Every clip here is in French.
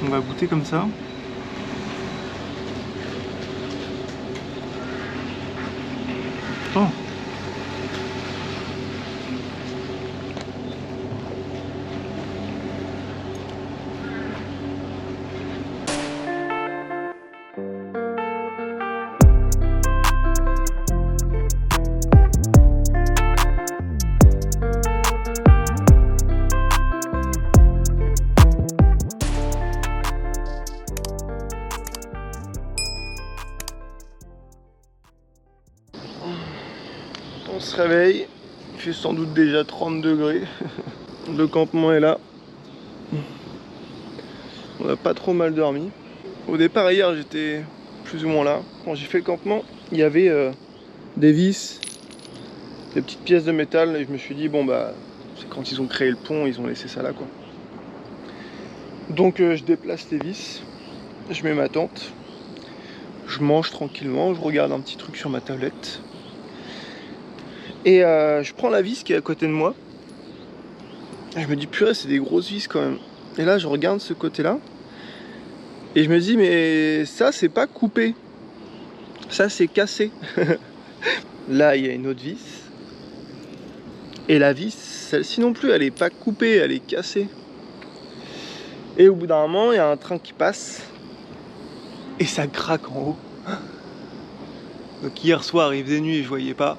On va goûter comme ça. Oh. On se réveille, il fait sans doute déjà 30 degrés. Le campement est là. On n'a pas trop mal dormi. Au départ hier j'étais plus ou moins là. Quand j'ai fait le campement, il y avait des vis, des petites pièces de métal et je me suis dit bon bah c'est quand ils ont créé le pont, ils ont laissé ça là quoi. Donc je déplace les vis, je mets ma tente, je mange tranquillement, je regarde un petit truc sur ma tablette. Et je prends la vis qui est à côté de moi. Et je me dis purée c'est des grosses vis quand même. Et là je regarde ce côté là. Et je me dis mais ça c'est pas coupé. Ça c'est cassé. Là il y a une autre vis. Et la vis, celle-ci non plus, elle est pas coupée, elle est cassée. Et au bout d'un moment, il y a un train qui passe. Et ça craque en haut. Donc hier soir il faisait nuit et je voyais pas.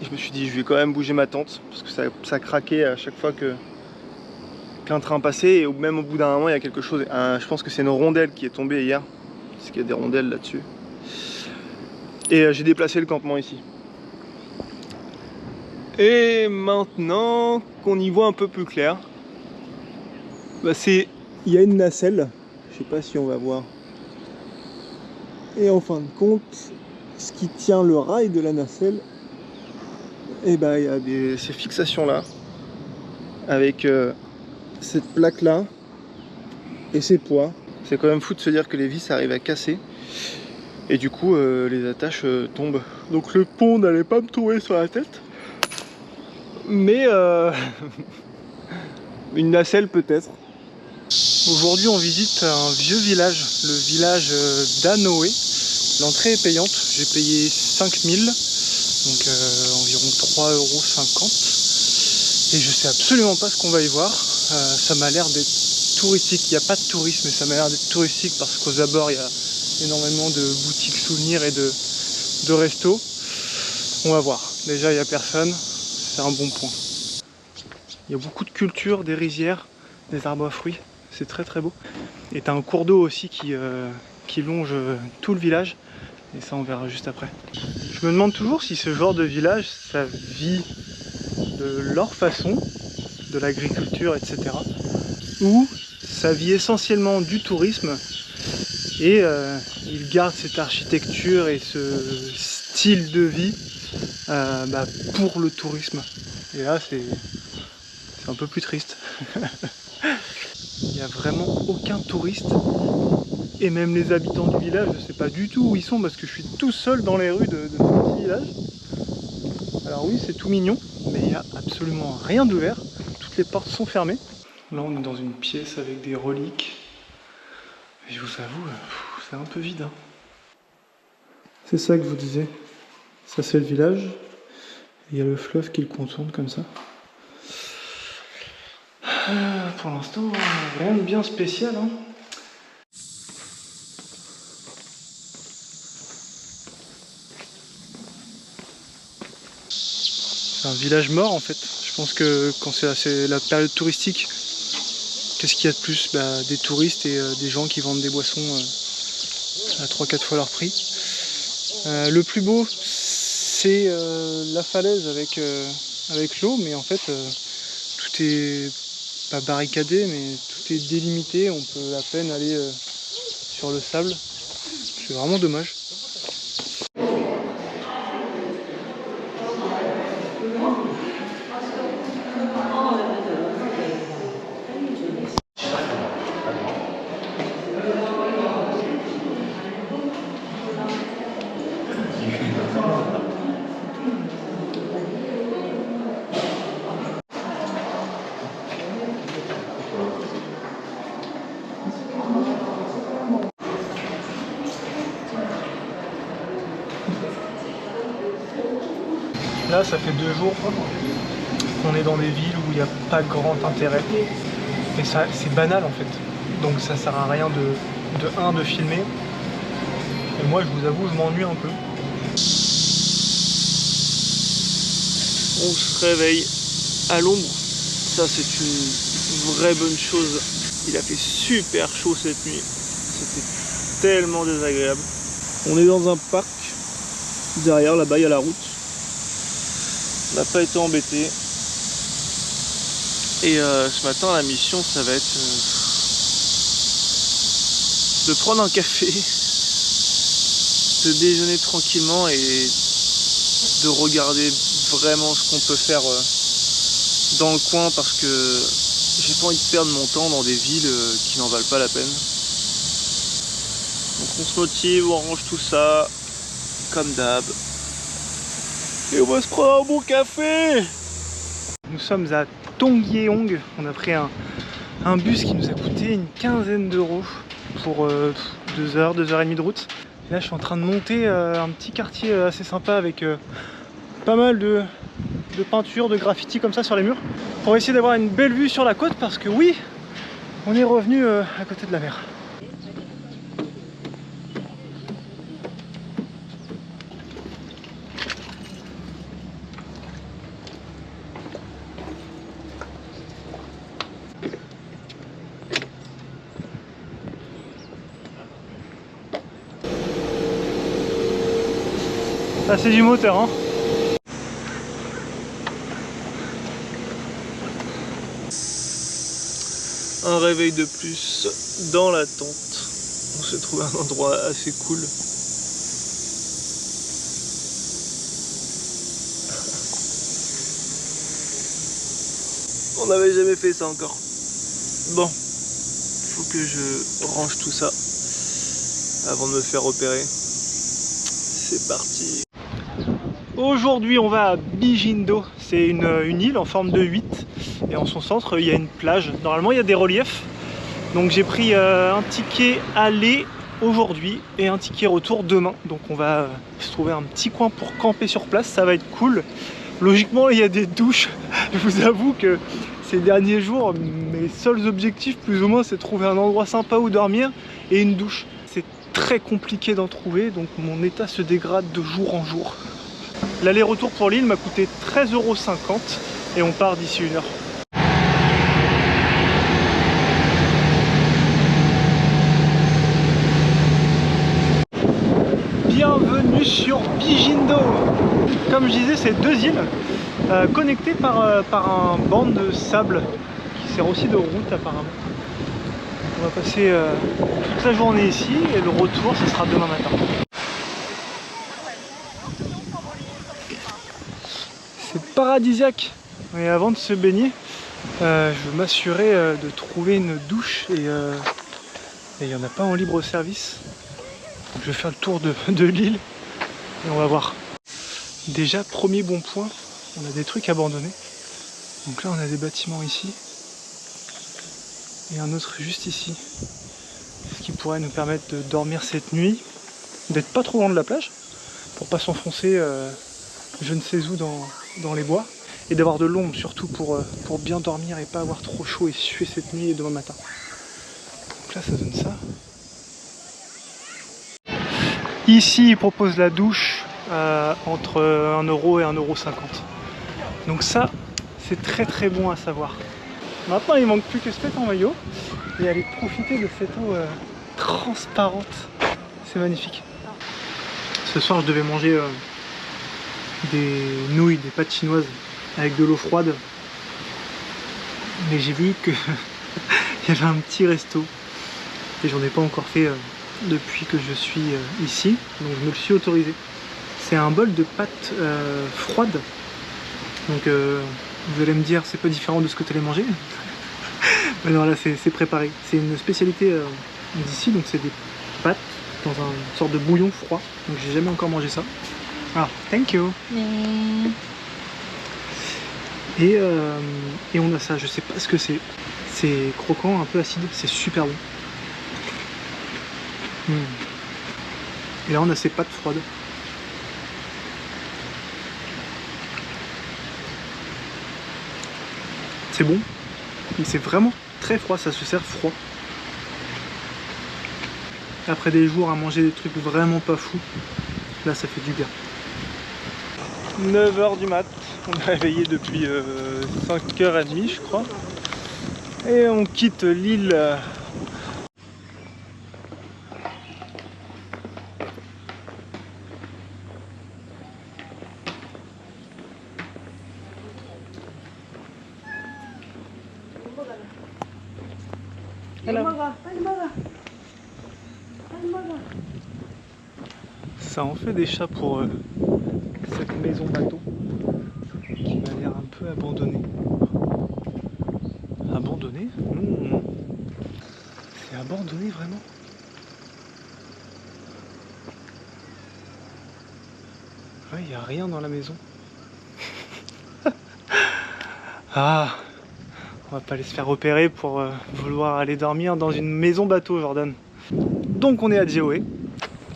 Et je me suis dit je vais quand même bouger ma tente. Parce que ça craquait à chaque fois qu'un train passait. Et même au bout d'un moment il y a quelque chose. Je pense que c'est une rondelle qui est tombée hier. Parce qu'il y a des rondelles là-dessus. Et j'ai déplacé le campement ici. Et maintenant qu'on y voit un peu plus clair, bah il y a une nacelle. Je sais pas si on va voir. Et en fin de compte, ce qui tient le rail de la nacelle, et bah il y a ces fixations là, avec cette plaque là et ces poids. C'est quand même fou de se dire que les vis arrivent à casser et du coup les attaches tombent. Donc le pont n'allait pas me tomber sur la tête, mais une nacelle peut-être. Aujourd'hui on visite un vieux village, le village d'Anoé. L'entrée est payante, j'ai payé 5000, donc environ 3,50 €. Et je sais absolument pas ce qu'on va y voir. Ça m'a l'air d'être touristique, il n'y a pas de tourisme, mais ça m'a l'air d'être touristique parce qu'aux abords il y a énormément de boutiques souvenirs et de restos. On va voir, déjà il n'y a personne, c'est un bon point. Il y a beaucoup de culture, des rizières, des arbres à fruits, c'est très très beau. Et t'as un cours d'eau aussi qui longe tout le village. Et ça on verra juste après. Je me demande toujours si ce genre de village, ça vit de leur façon, de l'agriculture, etc. Ou ça vit essentiellement du tourisme et ils gardent cette architecture et ce style de vie pour le tourisme. Et là c'est un peu plus triste. Il n'y a vraiment aucun touriste. Et même les habitants du village, je sais pas du tout où ils sont parce que je suis tout seul dans les rues de ce petit village. Alors oui, c'est tout mignon, mais il n'y a absolument rien d'ouvert. Toutes les portes sont fermées. Là, on est dans une pièce avec des reliques. Et je vous avoue, c'est un peu vide. Hein. C'est ça que je vous disais. Ça, c'est le village. Il y a le fleuve qui le contourne comme ça. Pour l'instant, rien de bien spécial. Hein. C'est un village mort en fait. Je pense que quand c'est la période touristique, qu'est-ce qu'il y a de plus? Des touristes et des gens qui vendent des boissons à 3-4 fois leur prix. Le plus beau, c'est la falaise avec l'eau, mais en fait tout est pas barricadé, mais tout est délimité. On peut à peine aller sur le sable. C'est vraiment dommage. Là, ça fait 2 jours qu'on est dans des villes où il n'y a pas grand intérêt. Et ça, c'est banal en fait. Donc ça sert à rien de filmer. Et moi, je vous avoue, je m'ennuie un peu. On se réveille à l'ombre. Ça, c'est une vraie bonne chose. Il a fait super chaud cette nuit. C'était tellement désagréable. On est dans un parc. Derrière, là-bas, il y a la route. On n'a pas été embêté. Et ce matin, la mission, ça va être de prendre un café, de déjeuner tranquillement et de regarder vraiment ce qu'on peut faire dans le coin, parce que j'ai pas envie de perdre mon temps dans des villes qui n'en valent pas la peine. Donc on se motive, on range tout ça, comme d'hab. Et on va se prendre un bon café. Nous sommes à Tongyeong. On a pris un bus qui nous a coûté une quinzaine d'euros pour 2 heures, 2 heures et demie de route. Et là je suis en train de monter un petit quartier assez sympa avec pas mal de peintures, de graffitis comme ça sur les murs, pour essayer d'avoir une belle vue sur la côte, parce que oui, on est revenu à côté de la mer. Ça c'est du moteur, hein. Un réveil de plus dans la tente. On s'est trouvé un endroit assez cool. On n'avait jamais fait ça encore. Bon, faut que je range tout ça avant de me faire repérer. C'est parti. Aujourd'hui on va à Bijindo. C'est une île en forme de 8. Et en son centre il y a une plage. Normalement il y a des reliefs. Donc j'ai pris un ticket aller aujourd'hui et un ticket retour demain. Donc on va se trouver un petit coin pour camper sur place. Ça va être cool. Logiquement il y a des douches. Je vous avoue que ces derniers jours mes seuls objectifs plus ou moins c'est de trouver un endroit sympa où dormir et une douche. C'est très compliqué d'en trouver, donc mon état se dégrade de jour en jour. L'aller-retour pour l'île m'a coûté 13,50 € et on part d'ici 1 heure. Bienvenue sur Bijindo. Comme je disais, c'est 2 îles connectées par un banc de sable qui sert aussi de route apparemment. On va passer toute la journée ici et le retour ce sera demain matin. C'est paradisiaque. Et avant de se baigner, je veux m'assurer de trouver une douche et il n'y en a pas en libre service. Donc, je vais faire le tour de l'île et on va voir. Déjà, premier bon point, on a des trucs abandonnés. Donc là on a des bâtiments ici et un autre juste ici. Ce qui pourrait nous permettre de dormir cette nuit, d'être pas trop loin de la plage, pour pas s'enfoncer je ne sais où dans les bois, et d'avoir de l'ombre surtout pour bien dormir et pas avoir trop chaud et suer cette nuit et demain matin. Donc là ça donne ça. Ici ils proposent la douche entre 1 € et 1,50 €. Donc ça c'est très très bon à savoir. Maintenant il manque plus que se mettre en maillot et aller profiter de cette eau transparente. C'est magnifique. Ce soir je devais manger des nouilles, des pâtes chinoises avec de l'eau froide, mais j'ai vu que il y avait un petit resto et j'en ai pas encore fait depuis que je suis ici, donc je me le suis autorisé. C'est un bol de pâtes froides, donc vous allez me dire c'est pas différent de ce que tu allais manger. Mais non, là c'est préparé, c'est une spécialité d'ici, donc c'est des pâtes dans une sorte de bouillon froid, donc j'ai jamais encore mangé ça. Ah, thank you. Et on a ça, je sais pas ce que c'est. C'est croquant, un peu acide, c'est super bon. Et là on a ces pâtes froides. C'est bon, mais c'est vraiment très froid, ça se sert froid. Après des jours à manger des trucs vraiment pas fous, là ça fait du bien. 9 h du mat, on est réveillé depuis 5 h30 je crois. Et on quitte l'île. Ça en fait des chats pour cette maison bateau qui m'a l'air un peu abandonnée. Abandonnée? Non. C'est abandonné vraiment? Ouais, il n'y a rien dans la maison. Ah, on va pas aller se faire repérer pour vouloir aller dormir dans une maison bateau, Jordan. Donc on est à Djahoé.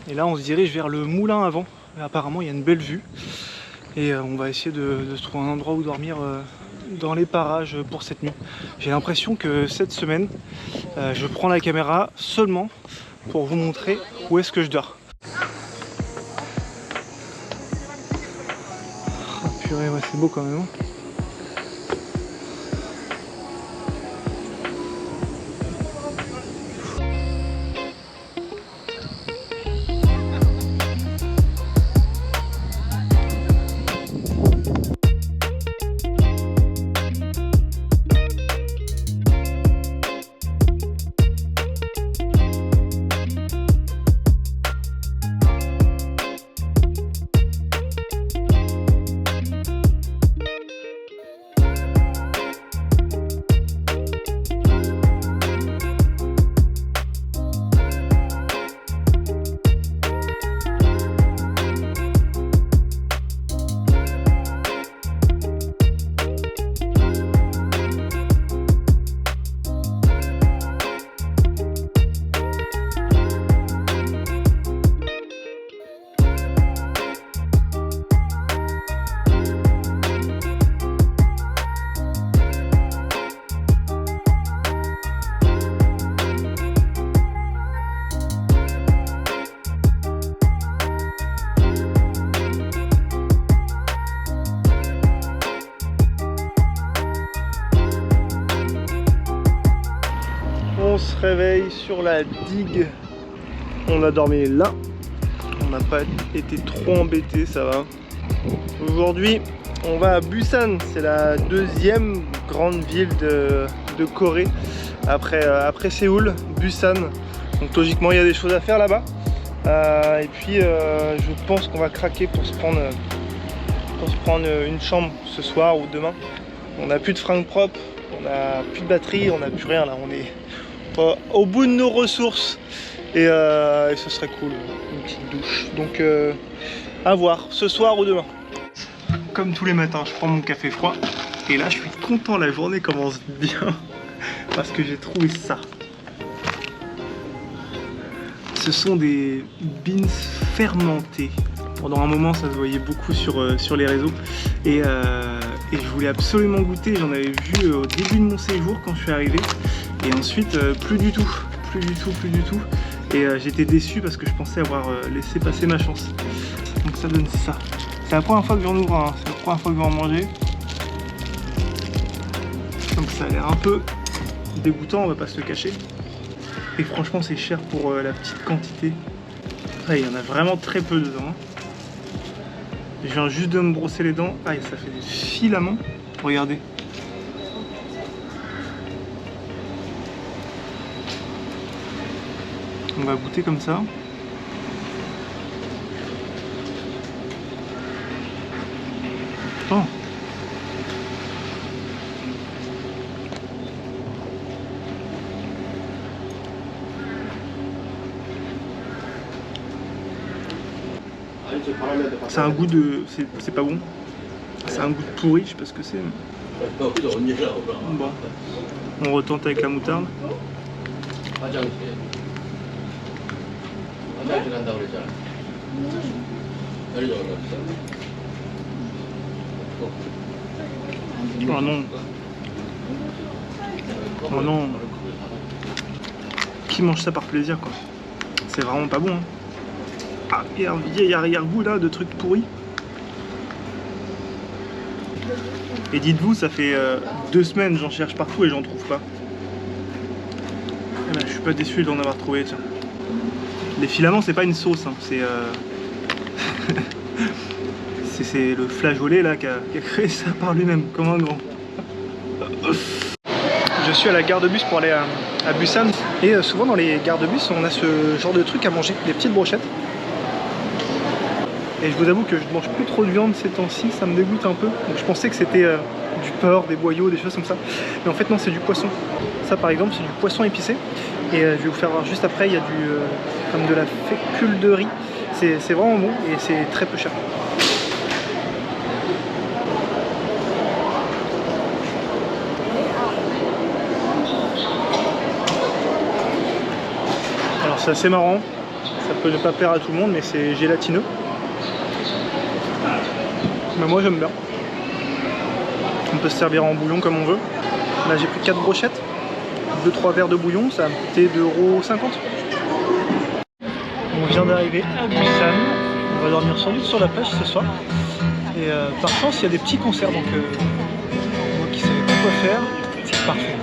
Et là on se dirige vers le moulin avant. Et apparemment il y a une belle vue. Et on va essayer de se trouver un endroit où dormir dans les parages pour cette nuit. J'ai l'impression que cette semaine, je prends la caméra seulement pour vous montrer où est-ce que je dors. Oh, purée, ouais, c'est beau quand même. On se réveille sur la digue. On a dormi là. On n'a pas été trop embêté, ça va. Aujourd'hui, on va à Busan. C'est la deuxième grande ville de Corée. Après Séoul, Busan. Donc logiquement, il y a des choses à faire là-bas. Et puis, je pense qu'on va craquer pour se prendre une chambre ce soir ou demain. On n'a plus de fringues propres, on n'a plus de batterie, on n'a plus rien là. On est au bout de nos ressources et ce serait cool, une petite douche. Donc à voir, ce soir ou demain. Comme tous les matins, je prends mon café froid et là je suis content, la journée commence bien parce que j'ai trouvé ça. Ce sont des beans fermentés. Pendant un moment ça se voyait beaucoup sur les réseaux et je voulais absolument goûter. J'en avais vu au début de mon séjour quand je suis arrivé et ensuite plus du tout. Et j'étais déçu parce que je pensais avoir laissé passer ma chance. Donc ça donne ça. C'est la première fois que j'en ouvre un, c'est la première fois que je vais en manger. Donc ça a l'air un peu dégoûtant, on va pas se le cacher. Et franchement c'est cher pour la petite quantité. Ah, il y en a vraiment très peu dedans. Je viens juste de me brosser les dents. Ah, ça fait des filaments. Regardez. On va goûter comme ça. Oh. C'est un goût de... c'est pas bon. C'est un goût de pourri, je sais pas ce que c'est. Bon. On retente avec la moutarde. Oh non. Oh non. Qui mange ça par plaisir quoi? C'est vraiment pas bon. Hein. Ah, il y a un vieil arrière-goût là de trucs pourris. Et dites-vous, ça fait 2 semaines j'en cherche partout et j'en trouve pas. Eh ben, je suis pas déçu d'en avoir trouvé, tiens. Les filaments, c'est pas une sauce, hein. C'est c'est le flageolet là qui a créé ça par lui-même, comme un grand. Je suis à la gare de bus pour aller à Busan. Et souvent dans les gares de bus, on a ce genre de truc à manger, des petites brochettes. Et je vous avoue que je ne mange plus trop de viande ces temps-ci, ça me dégoûte un peu. Donc je pensais que c'était du porc, des boyaux, des choses comme ça. Mais en fait non, c'est du poisson. Ça par exemple, c'est du poisson épicé. Et je vais vous faire voir juste après, il y a du comme de la fécule de riz. C'est vraiment bon et c'est très peu cher. Alors c'est assez marrant, ça peut ne pas plaire à tout le monde, mais c'est gélatineux. Mais moi j'aime bien. On peut se servir en bouillon comme on veut. Là j'ai pris 4 brochettes, 2-3 verres de bouillon, ça a coûté 2,50 €. On vient d'arriver à Busan, on va dormir sans doute sur la plage ce soir. Et par chance il y a des petits concerts, donc moi qui savais pas quoi faire, c'est parfait.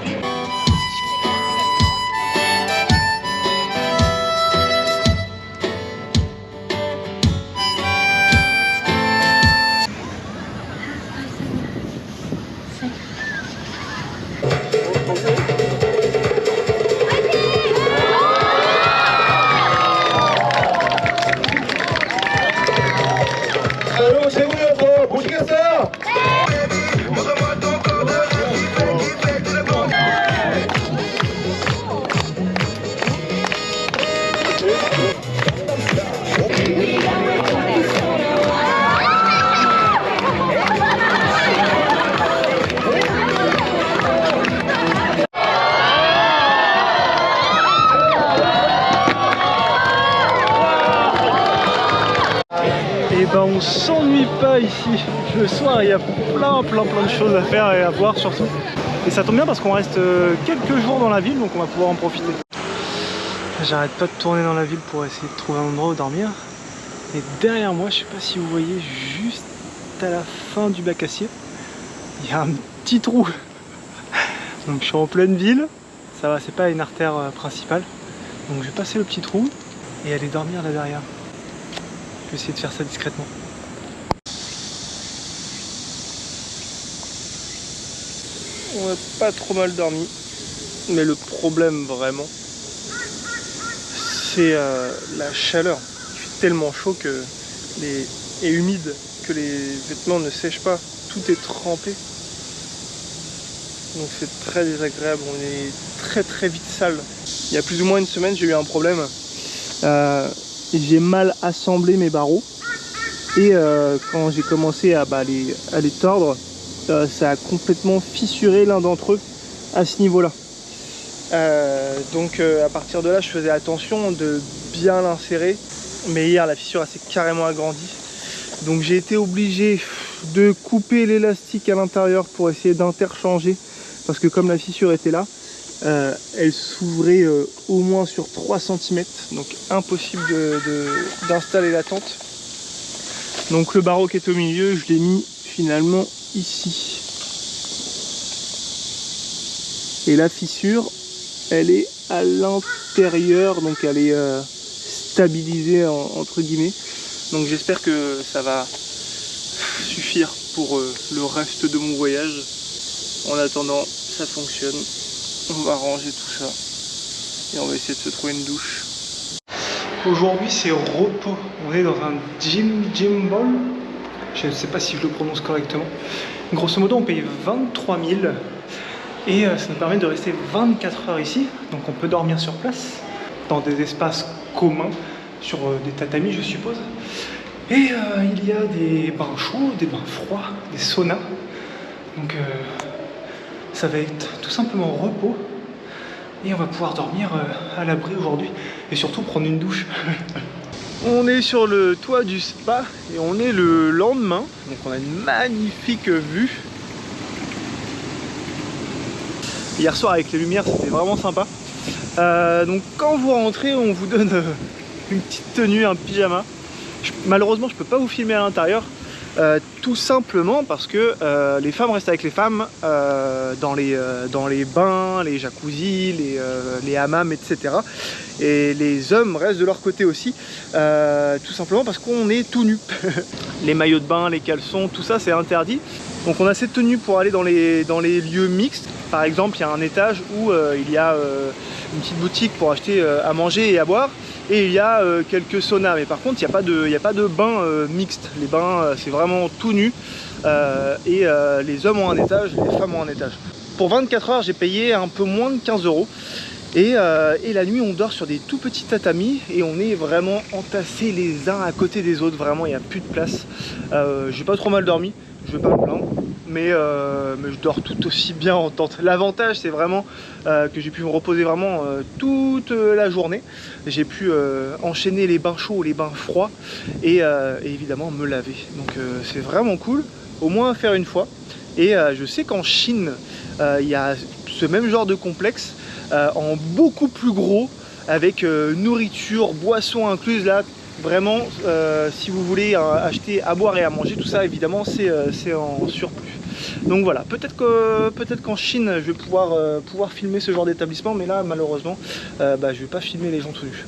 Et ben on s'ennuie pas ici. Le soir il y a plein de choses à faire et à voir surtout. Et ça tombe bien parce qu'on reste quelques jours dans la ville, donc on va pouvoir en profiter. J'arrête pas de tourner dans la ville pour essayer de trouver un endroit où dormir. Et derrière moi, je sais pas si vous voyez, juste à la fin du bac à acier, il y a un petit trou. Donc je suis en pleine ville, ça va, c'est pas une artère principale. Donc je vais passer le petit trou et aller dormir là derrière. Je vais essayer de faire ça discrètement. On n'a pas trop mal dormi, mais le problème vraiment, c'est la chaleur. Il fait tellement chaud et humide que les vêtements ne sèchent pas, tout est trempé. Donc c'est très désagréable, on est très vite sale. Il y a plus ou moins une semaine, j'ai eu un problème. J'ai mal assemblé mes barreaux et quand j'ai commencé à les tordre, ça a complètement fissuré l'un d'entre eux à ce niveau-là. Donc à partir de là, je faisais attention de bien l'insérer, mais hier la fissure s'est carrément agrandie. Donc j'ai été obligé de couper l'élastique à l'intérieur pour essayer d'interchanger, parce que comme la fissure était là, elle s'ouvrait au moins sur 3 cm, donc impossible d'installer la tente. Donc le barreau qui est au milieu, je l'ai mis finalement ici. Et la fissure, elle est à l'intérieur, donc elle est stabilisée entre guillemets. Donc j'espère que ça va suffire pour le reste de mon voyage. En attendant, ça fonctionne. On va ranger tout ça et on va essayer de se trouver une douche. Aujourd'hui c'est repos. On est dans un gym ball. Je ne sais pas si je le prononce correctement. Grosso modo on paye 23 000 et ça nous permet de rester 24 heures ici. Donc on peut dormir sur place dans des espaces communs, sur des tatamis je suppose. Et il y a des bains chauds, des bains froids, des saunas. Donc ça va être tout simplement repos et on va pouvoir dormir à l'abri aujourd'hui et surtout prendre une douche. On est sur le toit du spa et on est le lendemain, donc on a une magnifique vue. Hier soir avec les lumières, c'était vraiment sympa. Donc quand vous rentrez, on vous donne une petite tenue, un pyjama. Malheureusement, je peux pas vous filmer à l'intérieur. Tout simplement parce que les femmes restent avec les femmes dans les bains, les jacuzzis, les hammams, etc. Et les hommes restent de leur côté aussi, tout simplement parce qu'on est tout nu. Les maillots de bain, les caleçons, tout ça c'est interdit. Donc on a cette tenue pour aller dans les lieux mixtes. Par exemple, il y a un étage où il y a une petite boutique pour acheter à manger et à boire. Et il y a quelques saunas, mais par contre il n'y a pas de bain mixte. Les bains c'est vraiment tout nu et les hommes ont un étage, les femmes ont un étage. Pour 24 heures j'ai payé un peu moins de 15 € et la nuit on dort sur des tout petits tatamis et on est vraiment entassés les uns à côté des autres, vraiment il n'y a plus de place. J'ai pas trop mal dormi, je vais pas me plaindre. Mais je dors tout aussi bien en tente. L'avantage c'est vraiment que j'ai pu me reposer vraiment toute la journée. J'ai pu enchaîner les bains chauds, les bains froids et évidemment me laver. Donc c'est vraiment cool, au moins à faire une fois. Et je sais qu'en Chine, il y a ce même genre de complexe en beaucoup plus gros avec nourriture, boissons incluses là. Vraiment, si vous voulez acheter à boire et à manger, tout ça évidemment c'est en surplus. Donc voilà, peut-être qu'en Chine je vais pouvoir filmer ce genre d'établissement, mais là malheureusement je vais pas filmer les gens tout nus.